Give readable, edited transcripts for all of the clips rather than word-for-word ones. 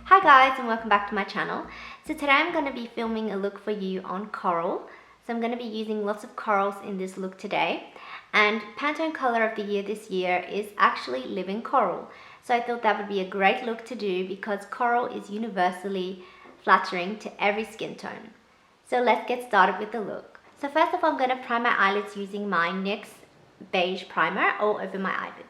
Hi guys, and welcome back to my channel. So today I'm going to be filming a look for you on coral. So I'm going to be using lots of corals in this look today. And Pantone color of the year this year is actually Living Coral. So I thought that would be a great look to do because coral is universally flattering to every skin tone. So let's get started with the look. So first of all, I'm going to prime my eyelids using my NYX Beige Primer all over my eyelids.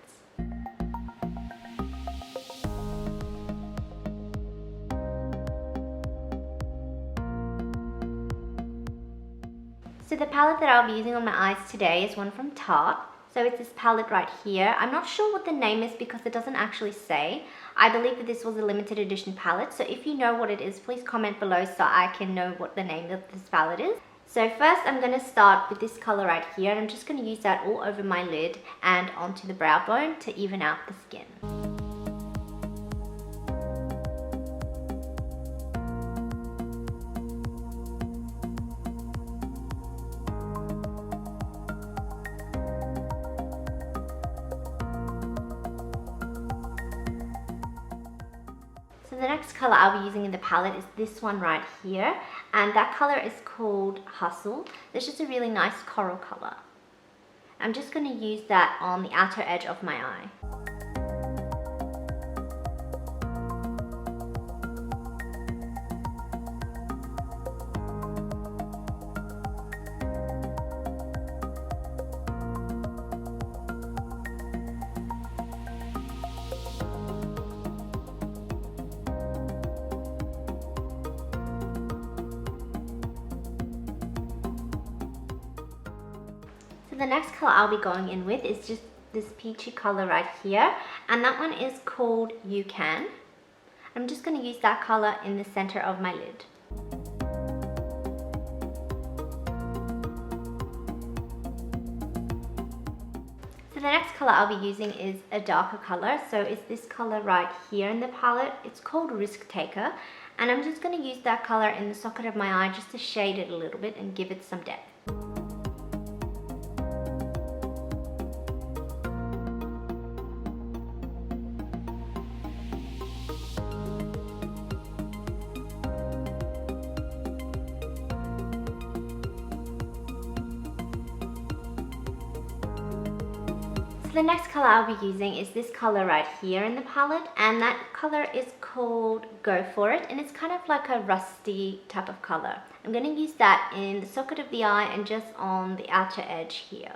So the palette that I'll be using on my eyes today is one from Tarte. So it's this palette right here. I'm not sure what the name is because it doesn't actually say. I believe that this was a limited edition palette. So if you know what it is, please comment below so I can know what the name of this palette is. So first I'm going to start with this color right here. And I'm just going to use that all over my lid and onto the brow bone to even out the skin. So the next color I'll be using in the palette is this one right here, and that color is called Hustle. It's just a really nice coral color. I'm just going to use that on the outer edge of my eye. So the next color I'll be going in with is just this peachy color right here, and that one is called You Can. I'm just going to use that color in the center of my lid. So the next color I'll be using is a darker color, so it's this color right here in the palette. It's called Risk Taker, and I'm just going to use that color in the socket of my eye just to shade it a little bit and give it some depth. So the next color I'll be using is this color right here in the palette, and that color is called Go For It, and it's kind of like a rusty type of color. I'm going to use that in the socket of the eye and just on the outer edge here.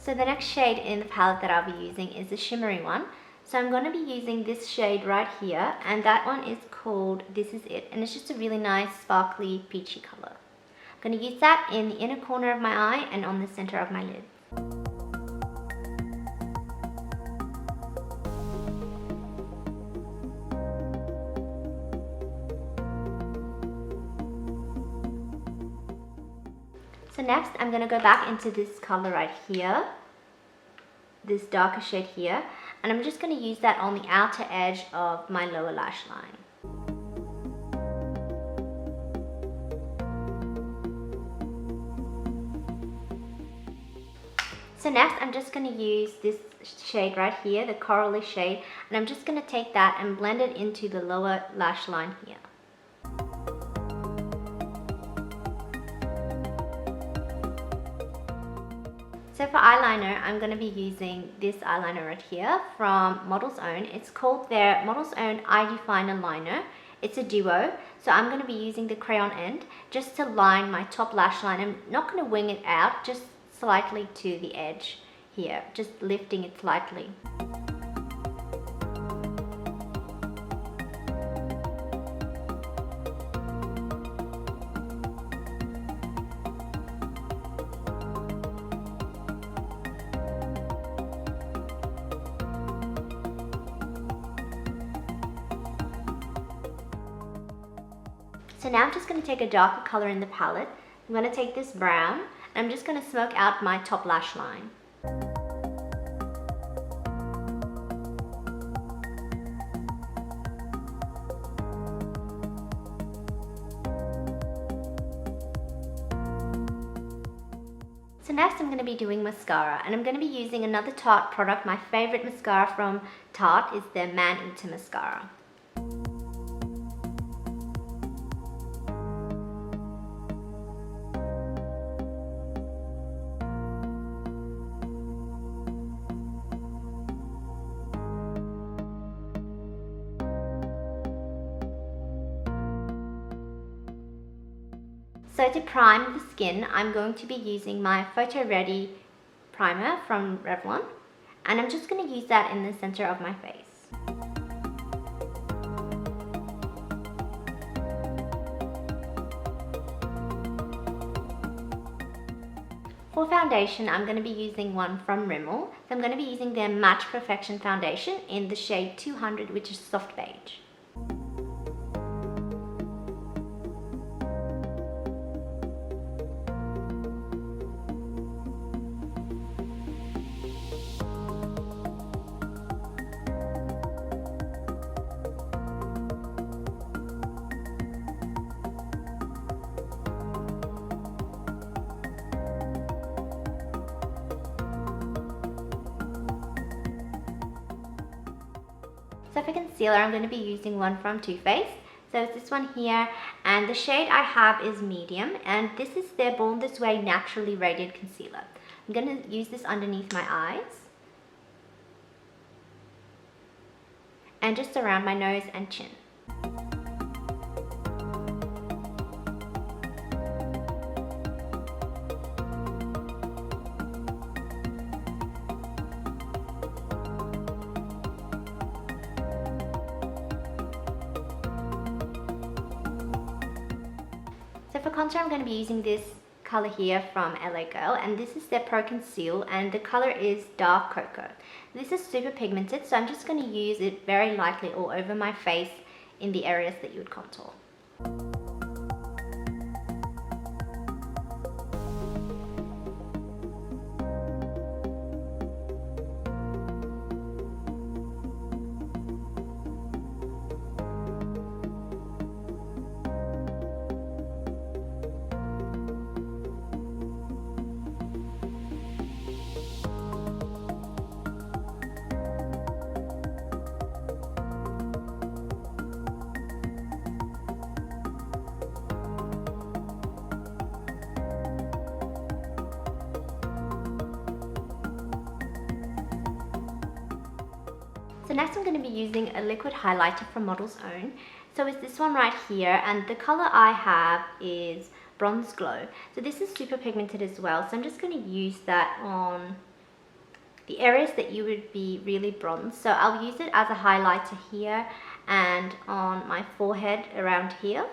So the next shade in the palette that I'll be using is the shimmery one. So I'm going to be using this shade right here, and that one is called This Is It, and it's just a really nice sparkly peachy color. I'm going to use that in the inner corner of my eye and on the center of my lid. So next I'm going to go back into this color right here, this darker shade here, and I'm just going to use that on the outer edge of my lower lash line. So next I'm just going to use this shade right here, the corally shade, and I'm just going to take that and blend it into the lower lash line here. So for eyeliner, I'm going to be using this eyeliner right here from Model's Own. It's called their Model's Own Eye Definer Liner. It's a duo, so I'm going to be using the crayon end just to line my top lash line. I'm not going to wing it out, just slightly to the edge here, just lifting it slightly. So now I'm just going to take a darker color in the palette. I'm going to take this brown, and I'm just going to smoke out my top lash line. So next I'm going to be doing mascara, and I'm going to be using another Tarte product. My favorite mascara from Tarte is their Maneater mascara. So to prime the skin, I'm going to be using my Photo Ready primer from Revlon, and I'm just going to use that in the center of my face. For foundation, I'm going to be using one from Rimmel. So I'm going to be using their Match Perfection foundation in the shade 200, which is soft beige. So for concealer, I'm going to be using one from Too Faced. So it's this one here, and the shade I have is medium, and this is their Born This Way Naturally Radiant Concealer. I'm going to use this underneath my eyes, and just around my nose and chin. So for contour, I'm going to be using this color here from LA Girl, and this is their Pro Conceal, and the color is Dark Cocoa. This is super pigmented, so I'm just going to use it very lightly all over my face in the areas that you would contour. So next I'm going to be using a liquid highlighter from Model's Own. So it's this one right here, and the color I have is Bronze Glow. So this is super pigmented as well, so I'm just going to use that on the areas that you would be really bronze. So I'll use it as a highlighter here and on my forehead around here.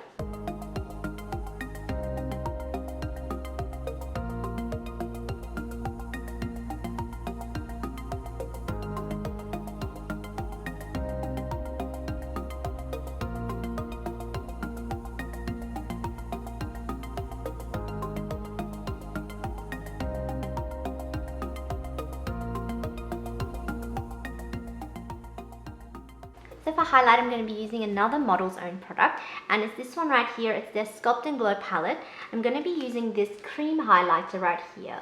So for highlight, I'm going to be using another Model's Own product, and it's this one right here. It's their Sculpt and Glow palette. I'm going to be using this cream highlighter right here,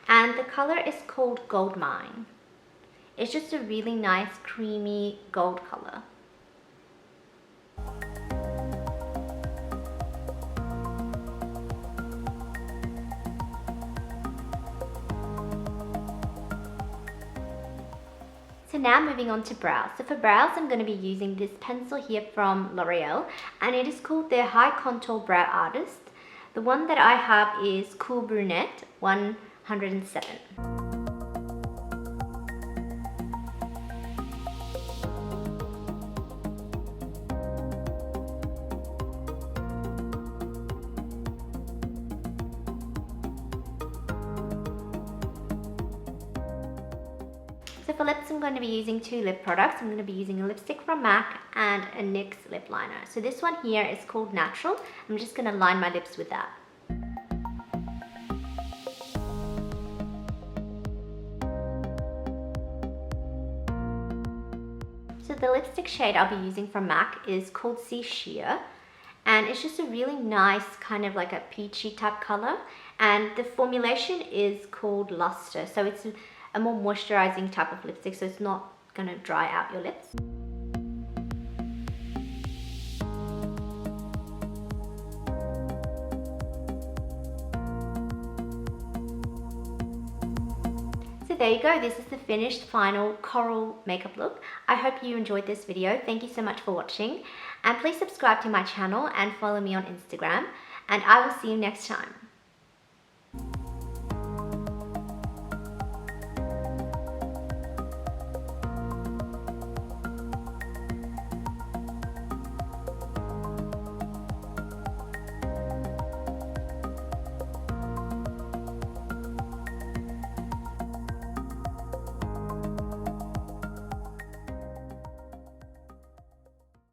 and the color is called Goldmine. It's just a really nice creamy gold color. So now moving on to brows. So for brows, I'm going to be using this pencil here from L'Oreal, and it is called their High Contour Brow Artist. The one that I have is Cool Brunette 107. So for lips, I'm going to be using two lip products. I'm going to be using a lipstick from MAC and a NYX lip liner. So this one here is called Natural. I'm just going to line my lips with that. So the lipstick shade I'll be using from MAC is called Sea Sheer. and it's just a really nice kind of like a peachy type color, and the formulation is called Lustre, so it's a more moisturizing type of lipstick, so it's not gonna dry out your lips. So there you go, this is the finished final coral makeup look. I hope you enjoyed this video. Thank you so much for watching, and please subscribe to my channel and follow me on Instagram, and I will see you next time.